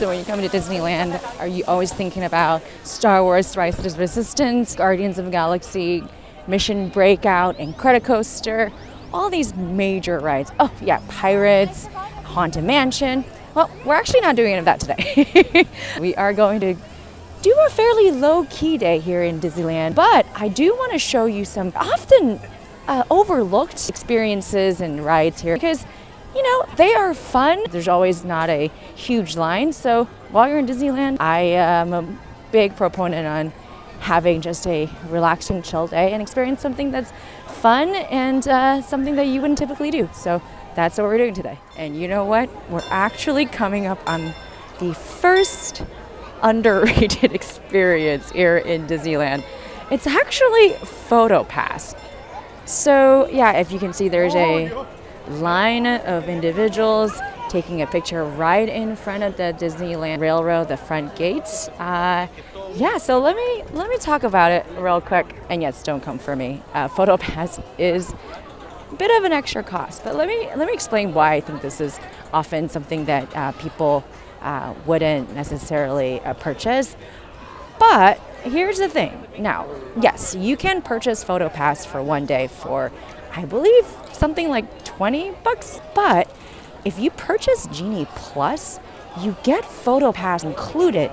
So when you come to Disneyland, are you always thinking about Star Wars Rise of the Resistance, Guardians of the Galaxy, Mission Breakout, Incredicoaster, all these major rides. Oh yeah, Pirates, Haunted Mansion. Well, we're actually not doing any of that today. We are going to do a fairly low-key day here in Disneyland, but I do want to show you some often overlooked experiences and rides here because, you know, they are fun. There's always not a huge line, so while you're in Disneyland, I am a big proponent on having just a relaxing, chill day and experience something that's fun and something that you wouldn't typically do. So that's what we're doing today. And you know what? We're actually coming up on the first underrated experience here in Disneyland. It's actually Photopass. So yeah, if you can see, there's a line of individuals taking a picture right in front of the Disneyland Railroad, the front gates. Yeah, so let me talk about it real quick. And yes, don't come for me. Photopass is a bit of an extra cost, but let me explain why I think this is often something that people wouldn't necessarily purchase. But here's the thing. Now, yes, you can purchase Photopass for one day for, I believe, something like $20, but if you purchase Genie Plus, you get Photopass included.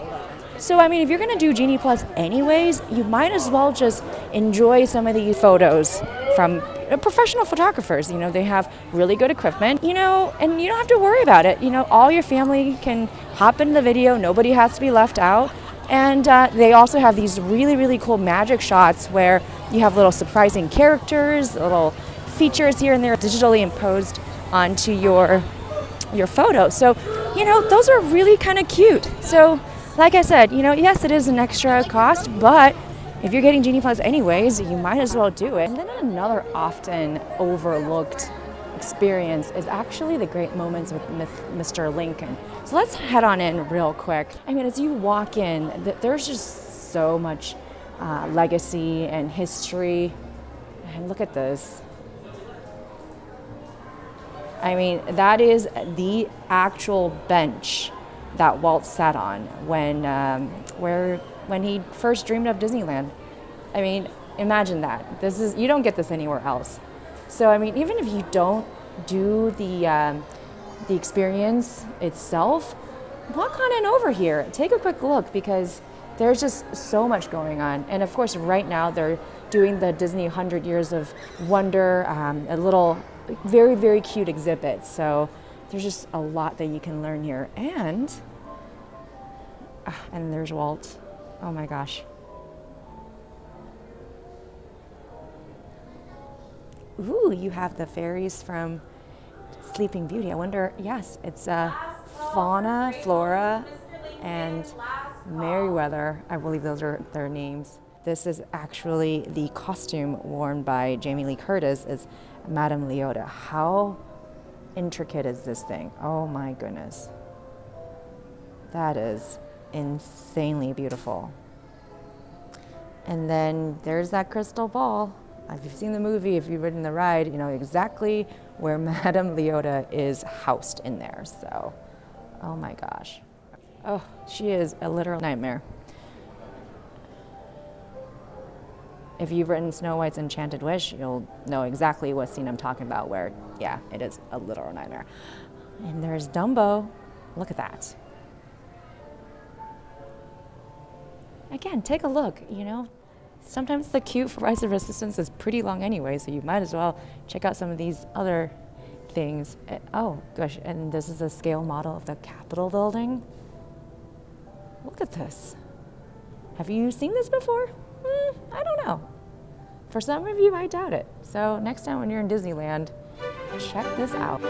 So, I mean, if you're going to do Genie Plus anyways, you might as well just enjoy some of these photos from professional photographers. You know, they have really good equipment, you know, and you don't have to worry about it. You know, all your family can hop into the video. Nobody has to be left out. And they also have these really, really cool magic shots where you have little surprising characters, little features here and there digitally imposed onto your photo. So, you know, those are really kind of cute. So, like I said, you know, yes, it is an extra cost, but if you're getting Genie Plus anyways, you might as well do it. And then another often overlooked experience is actually the great moments with Mr. Lincoln. So let's head on in real quick. I mean, as you walk in, there's just so much legacy and history. And look at this. I mean, that is the actual bench that Walt sat on when he first dreamed of Disneyland. I mean, imagine that. You don't get this anywhere else. So, I mean, even if you don't do the experience itself, walk on in over here. Take a quick look because there's just so much going on. And of course, right now they're doing the Disney 100 Years of Wonder, a little very, very cute exhibit. So there's just a lot that you can learn here. And there's Walt. Oh my gosh. Ooh, you have the fairies from Sleeping Beauty. I wonder, yes, it's Fauna, Flora, and Merriweather. I believe those are their names. This is actually the costume worn by Jamie Lee Curtis as Madame Leota. How intricate is this thing? Oh my goodness. That is insanely beautiful. And then there's that crystal ball. If you've seen the movie, if you've ridden the ride, you know exactly where Madame Leota is housed in there. So, oh my gosh. Oh, she is a literal nightmare. If you've written Snow White's Enchanted Wish, you'll know exactly what scene I'm talking about where, yeah, it is a literal nightmare. And there's Dumbo. Look at that. Again, take a look, you know. Sometimes the queue for Rise of Resistance is pretty long anyway, so you might as well check out some of these other things. Oh, gosh, and this is a scale model of the Capitol building. Look at this. Have you seen this before? I don't know. For some of you, I doubt it. So next time when you're in Disneyland, check this out.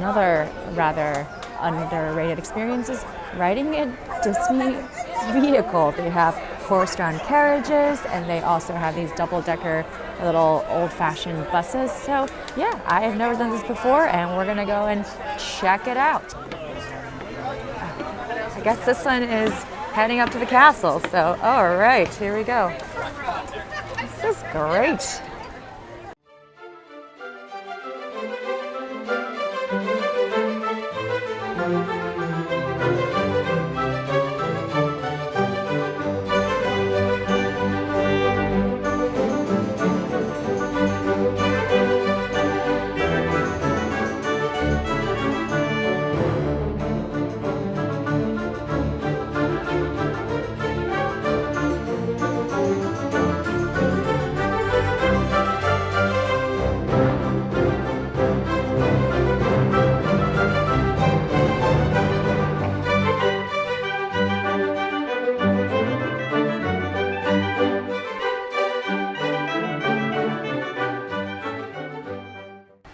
another rather underrated experience is riding a Disney vehicle. They have horse-drawn carriages, and they also have these double-decker little old-fashioned buses. So yeah, I have never done this before, and we're gonna go and check it out. I guess this one is heading up to the castle. So all right, here we go. This is great.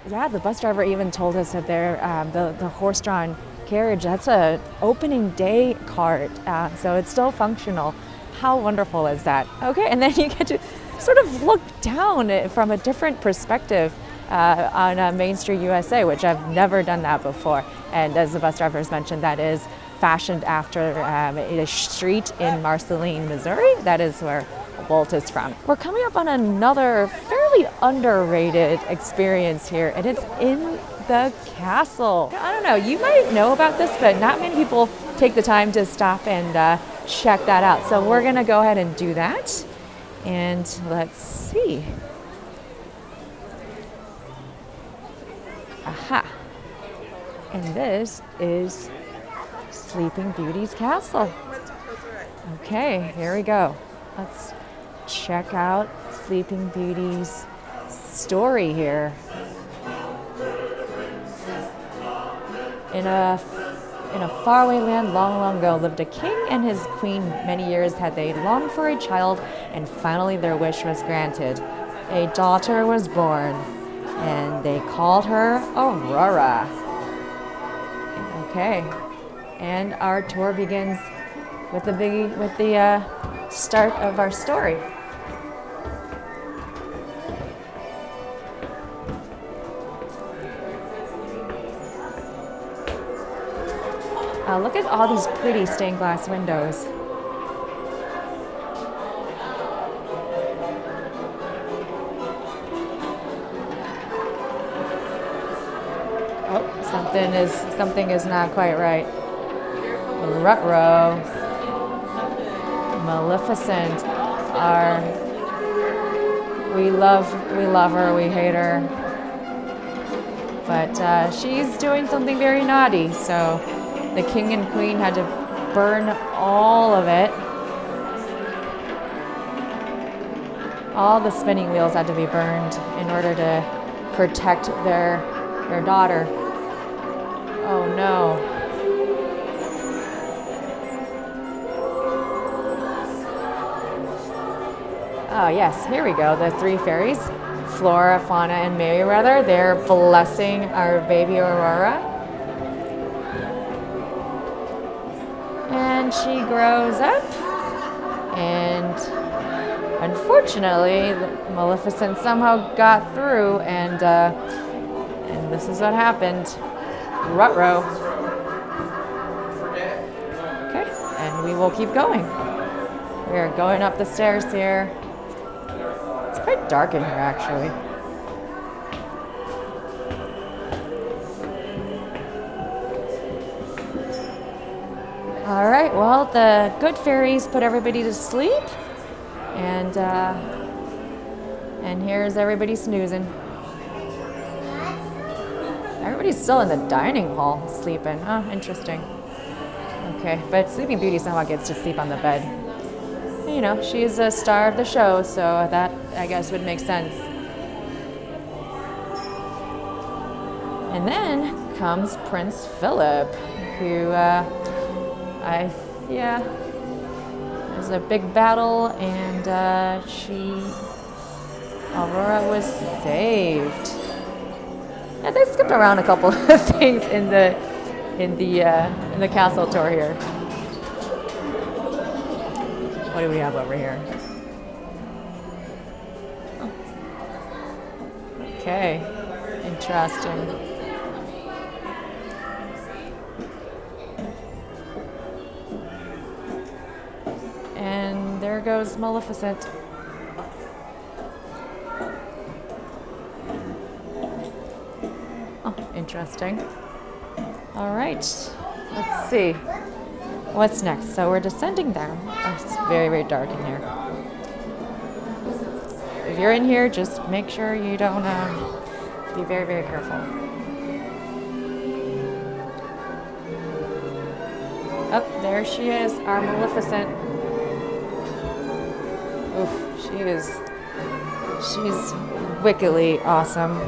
Yeah, the bus driver even told us that the horse-drawn carriage, that's a opening day cart, so it's still functional. How wonderful is that? Okay, and then you get to sort of look down from a different perspective on Main Street, USA, which I've never done that before. And as the bus drivers mentioned, that is fashioned after a street in Marceline, Missouri. That is where Walt is from. We're coming up on another fairly underrated experience here, and it's in the castle. I don't know, you might know about this, but not many people take the time to stop and check that out. So we're gonna go ahead and do that. And let's see. Aha. And this is Sleeping Beauty's castle. Okay, here we go. Let's check out Sleeping Beauty's story here. In a faraway land long, long ago lived a king and his queen. Many years had they longed for a child, and finally their wish was granted. A daughter was born, and they called her Aurora. Okay, and our tour begins with the start of our story. Look at all these pretty stained glass windows. Oh, something is not quite right. Ruh-roh. Maleficent. We love her, we hate her. But she's doing something very naughty, so the king and queen had to burn all of it. All the spinning wheels had to be burned in order to protect their daughter. Oh no. Oh yes, here we go, the three fairies, Flora, Fauna, and Merryweather. They're blessing our baby Aurora. And she grows up, and unfortunately, Maleficent somehow got through, and this is what happened. Ruh-roh. Okay, and we will keep going. We are going up the stairs here. It's quite dark in here, actually. All right, well, the good fairies put everybody to sleep, and here's everybody snoozing. Everybody's still in the dining hall sleeping. Oh, interesting. Okay, but Sleeping Beauty somehow gets to sleep on the bed. You know, she's a star of the show, so that, I guess, would make sense. And then comes Prince Philip, who, there's a big battle, and Aurora was saved. And they skipped around a couple of things in the castle tour here. What do we have over here? Oh. Okay, interesting. And there goes Maleficent. Oh, interesting. All right, let's see. What's next? So we're descending down. Oh, it's very, very dark in here. If you're in here, just make sure you don't be very, very careful. Oh, there she is, our Maleficent. Oof, she's wickedly awesome.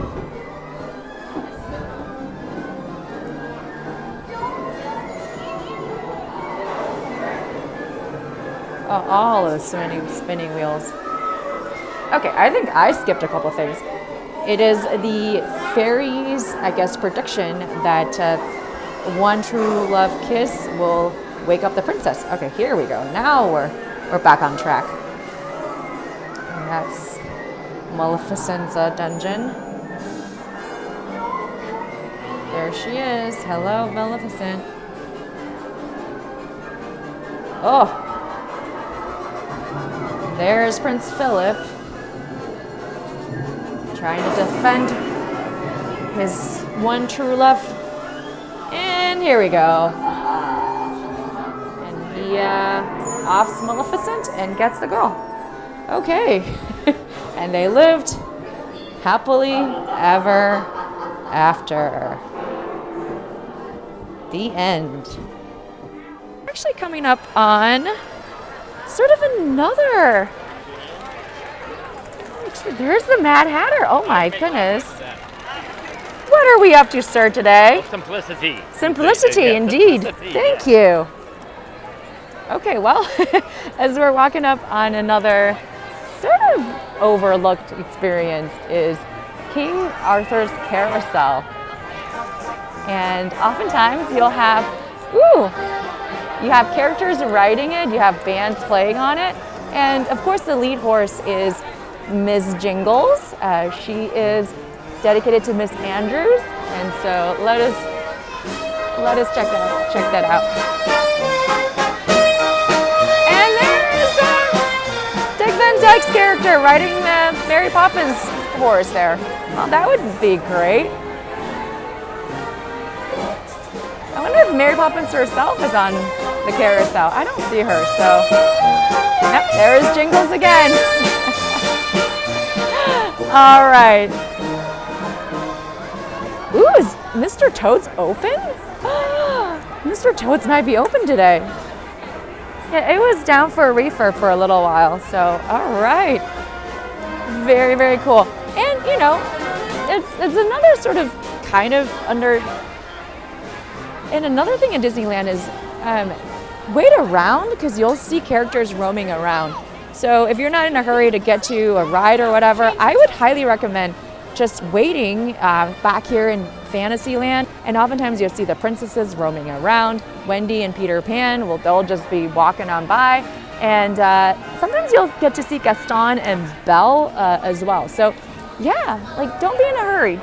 Oh, all of the spinning wheels. Okay, I think I skipped a couple things. It is the fairies, I guess, prediction that one true love kiss will wake up the princess. Okay, here we go. Now we're back on track. And that's Maleficent's dungeon. There she is. Hello, Maleficent. Oh. There's Prince Philip trying to defend his one true love. And here we go. And he offs Maleficent and gets the girl. Okay. And they lived happily ever after. The end. Actually coming up on sort of another. There's the Mad Hatter. Oh my goodness. What are we up to, sir, today? Simplicity. Simplicity, indeed. Thank you. Okay, well, as we're walking up on another sort of overlooked experience is King Arthur's Carousel. And oftentimes you'll have, you have characters riding it, you have bands playing on it, and of course the lead horse is Ms. Jingles. She is dedicated to Miss Andrews, and so let us check that out. And there's Dick Van Dyke's character riding the Mary Poppins horse there. Well, that would be great. I wonder if Mary Poppins herself is on the carousel. I don't see her, so. Yep, there is Jingles again. All right. Ooh, is Mr. Toad's open? Mr. Toad's might be open today. Yeah, it was down for a refurb for a little while, so all right. Very, very cool. And, you know, it's another sort of kind of under. And another thing in Disneyland is wait around because you'll see characters roaming around. So if you're not in a hurry to get to a ride or whatever, I would highly recommend just waiting back here in Fantasyland. And oftentimes you'll see the princesses roaming around. Wendy and Peter Pan, they'll just be walking on by. And sometimes you'll get to see Gaston and Belle as well. So yeah, like don't be in a hurry.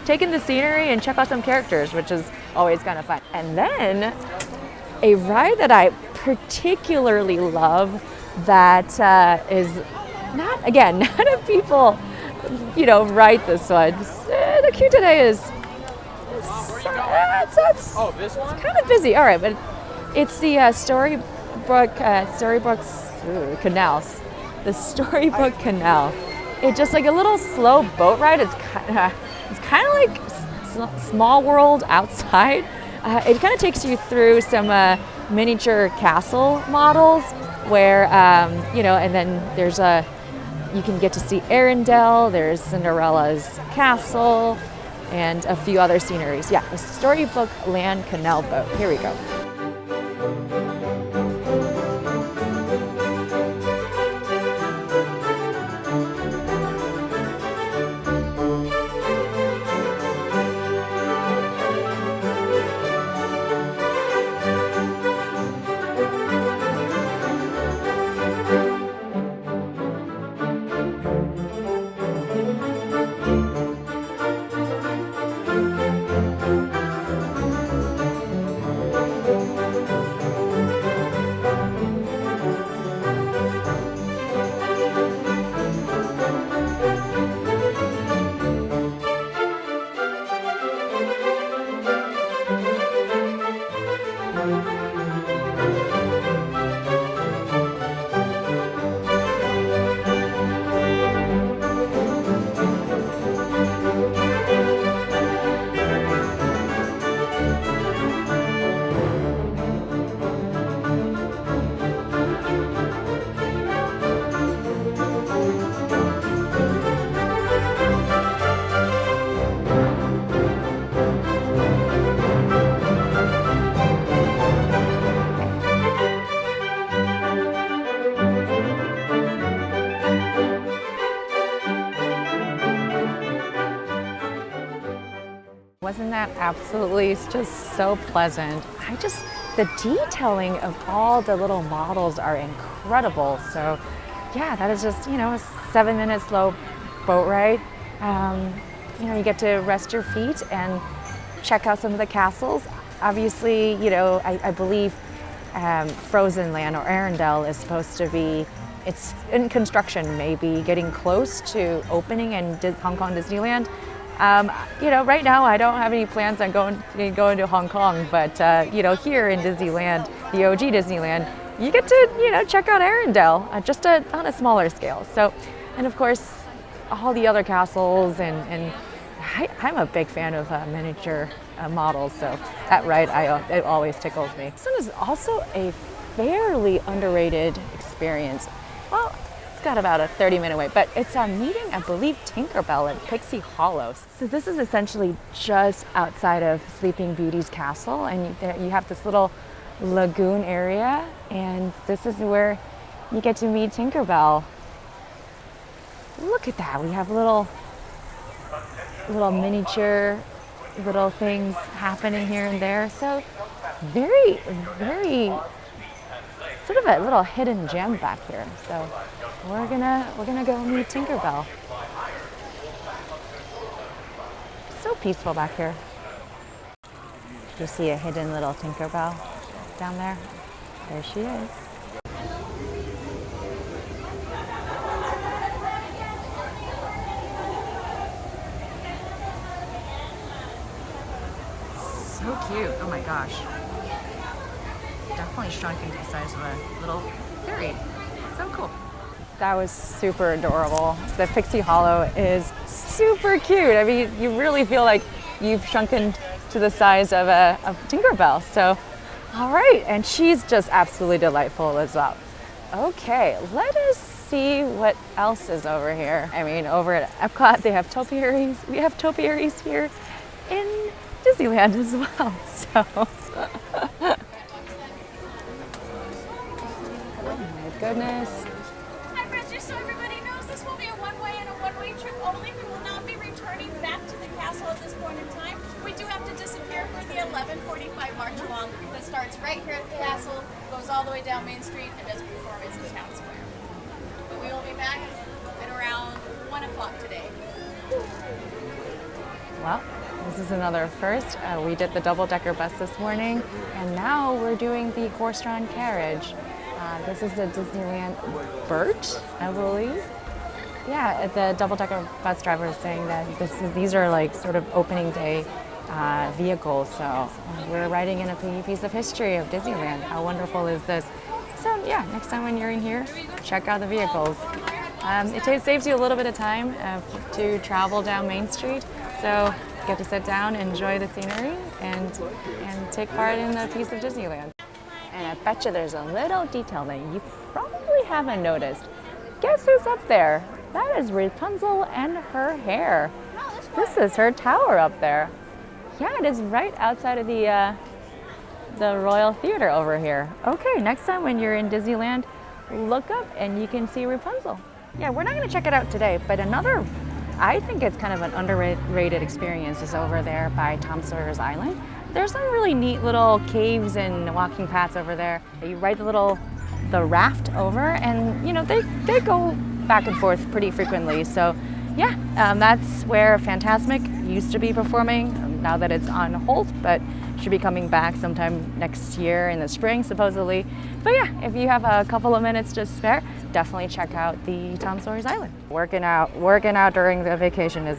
Take in the scenery and check out some characters, which is always kind of fun. And then a ride that I particularly love that is not a people, ride this one. The queue today is it's kind of busy. All right, but it's the Storybook's canals. The Storybook Canal. It's just like a little slow boat ride. It's kind of like Small World outside. It kind of takes you through some miniature castle models where, and then you can get to see Arendelle, there's Cinderella's castle, and a few other sceneries. Yeah, the Storybook Land Canal boat. Here we go. Wasn't that absolutely just so pleasant? The detailing of all the little models are incredible. So yeah, that is just, you know, a 7-minute slow boat ride. You know, you get to rest your feet and check out some of the castles. Obviously, you know, I believe Frozen Land or Arendelle is supposed to be, it's in construction, maybe getting close to opening in Hong Kong Disneyland. You know, right now I don't have any plans on going to Hong Kong, but you know, here in Disneyland, the OG Disneyland, you get to, you know, check out Arendelle, just on a smaller scale. So, and of course, all the other castles, and I'm a big fan of miniature models, so that ride it always tickles me. This one is also a fairly underrated experience. Well, it's got about a 30-minute wait, but it's meeting, I believe, Tinkerbell at Pixie Hollow. So this is essentially just outside of Sleeping Beauty's castle, and you have this little lagoon area, and this is where you get to meet Tinkerbell. Look at that, we have little miniature little things happening here and there. So very, very sort of a little hidden gem back here. So we're gonna go meet Tinkerbell. So peaceful back here. Do you see a hidden little Tinkerbell down there? There she is. So cute. Oh my gosh. Definitely shrunk into the size of a little fairy. So cool. That was super adorable. The Pixie Hollow is super cute. I mean, you really feel like you've shrunken to the size of a Tinkerbell. So, all right. And she's just absolutely delightful as well. Okay, let us see what else is over here. I mean, over at Epcot, they have topiaries. We have topiaries here in Disneyland as well. So, oh my goodness. Hi friends, just so everybody knows, this will be a one-way and a one-way trip only. We will not be returning back to the castle at this point in time. We do have to disappear for the 11:45 march along that starts right here at the castle, goes all the way down Main Street, and does a performance in Town Square. But we will be back at around 1 o'clock today. Well, this is another first. We did the double-decker bus this morning, and now we're doing the horse-drawn carriage. This is the Disneyland Burt, I believe. Yeah, the double-decker bus driver is saying that these are like sort of opening day vehicles. So we're riding in a piece of history of Disneyland. How wonderful is this? So yeah, next time when you're in here, check out the vehicles. It saves you a little bit of time to travel down Main Street. So you get to sit down, enjoy the scenery, and take part in a piece of Disneyland. And I bet you there's a little detail that you probably haven't noticed. Guess who's up there? That is Rapunzel and her hair. This is her tower up there. Yeah, it is right outside of the Royal Theater over here. Okay, next time when you're in Disneyland, look up and you can see Rapunzel. Yeah, we're not going to check it out today, but another, I think it's kind of an underrated experience, is over there by Tom Sawyer's Island. There's some really neat little caves and walking paths over there. You ride the raft over, and you know they go back and forth pretty frequently. So yeah, that's where Fantasmic used to be performing. Now that it's on hold, but should be coming back sometime next year in the spring, supposedly. But yeah, if you have a couple of minutes to spare, definitely check out the Tom Sawyer's Island. Working out during the vacation is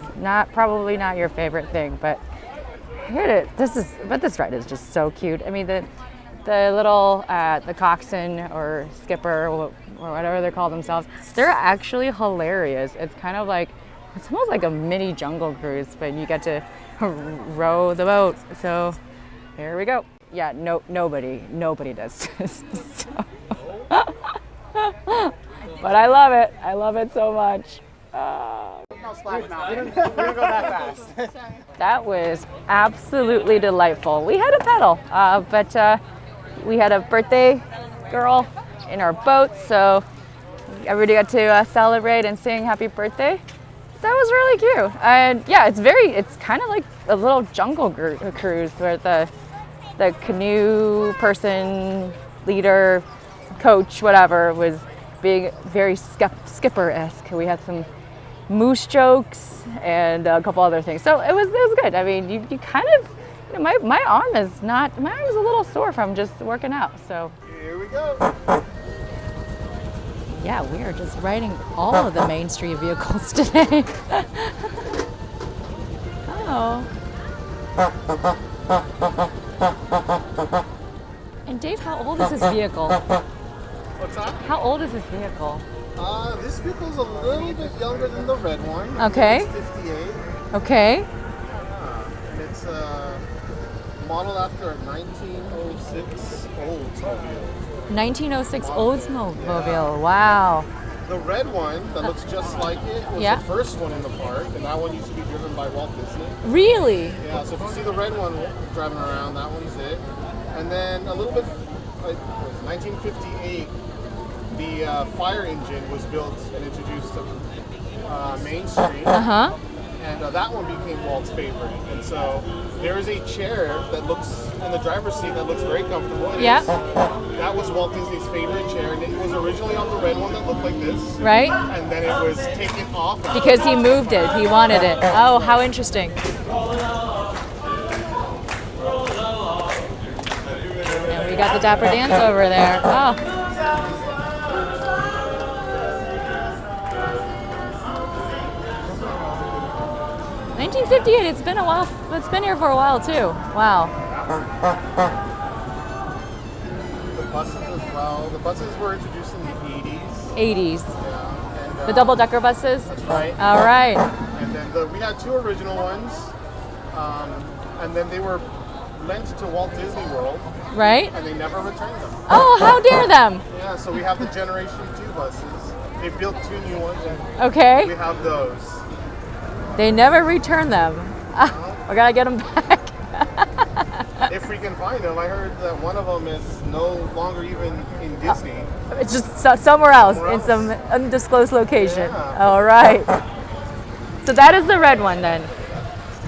probably not your favorite thing, but this ride is just so cute. I mean, the little the coxswain or skipper or whatever they call themselves, they're actually hilarious. It's almost like a mini Jungle Cruise, but you get to row the boat. So here we go. Yeah, nobody does this. So. But I love it. I love it so much. We didn't go that fast. That was absolutely delightful. We had a pedal, but we had a birthday girl in our boat, so everybody got to celebrate and sing happy birthday. was really cute. And yeah, it's kind of like a little jungle cruise where the canoe person, leader, coach, whatever, was being very skipper-esque. We had some moose jokes and a couple other things. So it was good. I mean, you kind of, my arm is a little sore from just working out. So here we go. Yeah, we are just riding all of the Main Street vehicles today. Oh. And Dave, how old is this vehicle? What's that? How old is this vehicle? This vehicle's a little bit younger than the red one. Okay. It's 58. Okay. And it's modeled after a 1906 Oldsmobile. 1906 Oldsmobile. Wow. The red one that looks just like it was the first one in the park, and that one used to be driven by Walt Disney. Really? Yeah, so if you see the red one driving around, that one's it. And then a little bit, like 1958, the fire engine was built and introduced to Main Street. Uh-huh. And that one became Walt's favorite. And so there is a chair that looks in the driver's seat that looks very comfortable. Yeah. That was Walt Disney's favorite chair, and it was originally on the red one that looked like this. Right. And then it was taken off. Because he moved it. He wanted it. Oh, how interesting. And we got the Dapper Dance over there. Oh. 1958, it's been a while. It's been here for a while too. Wow. The buses as well. The buses were introduced in the 80s. 80s. Yeah. And, The double-decker buses? That's right. All right. And then we had two original ones. And then they were lent to Walt Disney World. Right? And they never returned them. Oh, how dare them! Yeah, so we have the Generation 2 buses. They built two new ones, and Okay. we have those. They never return them. We're gonna get them back. If we can find them. I heard that one of them is no longer even in Disney. It's just somewhere else, Somewhere in else. some undisclosed location. Yeah. All right. So that is the red one then.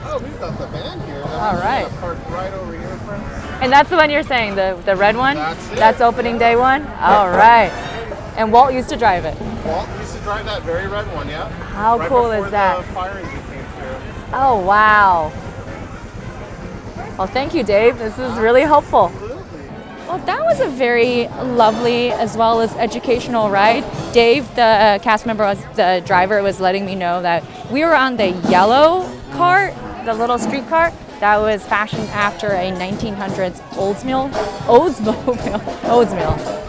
Oh, we've got the band here. All right. Parked right over here, friends. And that's the one you're saying, the red one? That's it. That's opening day one? All right. And Walt used to drive it. Walt used to drive that very red one, yeah. How right cool before is that? The fire engine came through. Oh, wow. Well, thank you, Dave. This is really helpful. Absolutely. Well, that was a very lovely as well as educational ride. Dave, the cast member, the driver, was letting me know that we were on the yellow cart, the little street cart, that was fashioned after a 1900s Oldsmobile.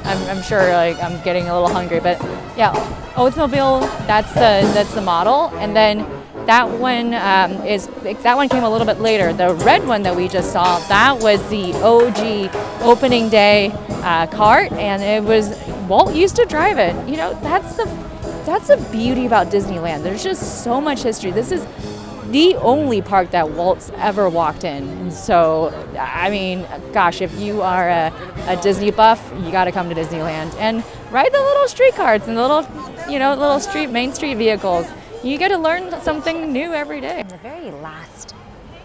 I'm sure, like, I'm getting a little hungry, but yeah, Oldsmobile. That's the model, and then that one came a little bit later. The red one that we just saw, that was the OG opening day cart, and it was Walt used to drive it. You know, that's the beauty about Disneyland. There's just so much history. This is the only park that Walt's ever walked in. And so, I mean, gosh, if you are a Disney buff, you got to come to Disneyland and ride the little street carts and the little Main Street vehicles. You get to learn something new every day. And the very last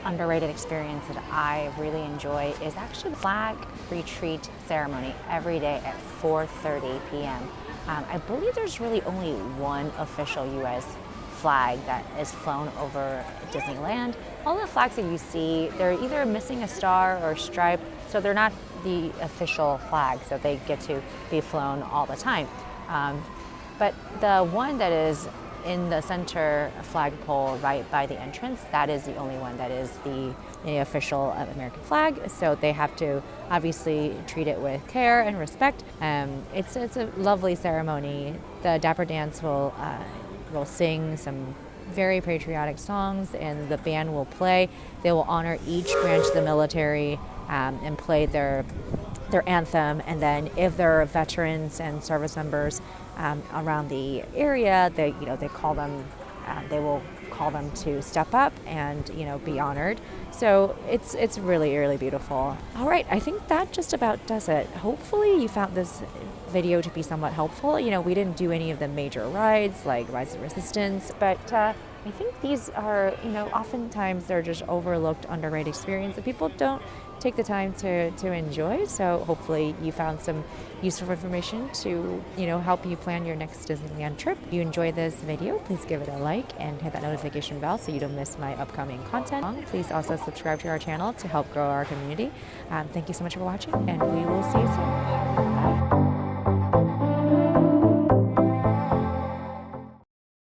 underrated experience that I really enjoy is actually the flag retreat ceremony every day at 4:30 p.m. I believe there's really only one official U.S. flag that is flown over Disneyland. All the flags that you see, they're either missing a star or a stripe, so they're not the official flags that they get to be flown all the time. But the one that is in the center flagpole right by the entrance, that is the only one that is the official American flag, so they have to obviously treat it with care and respect. It's a lovely ceremony. The Dapper Dance will sing some very patriotic songs, and the band will play. They will honor each branch of the military and play their anthem. And then, if there are veterans and service members around the area, they will call call them to step up and, you know, be honored. So it's really, really beautiful. All right, I think that just about does it. Hopefully you found this video to be somewhat helpful. You know, we didn't do any of the major rides like Rise of Resistance, but I think these are, you know, oftentimes they're just overlooked, underrated experience that people don't take the time to enjoy. So hopefully you found some useful information to, you know, help you plan your next Disneyland trip. If you enjoy this video, please give it a like and hit that notification bell so you don't miss my upcoming content. Please also subscribe to our channel to help grow our community. Thank you so much for watching, and we will see you soon. Bye.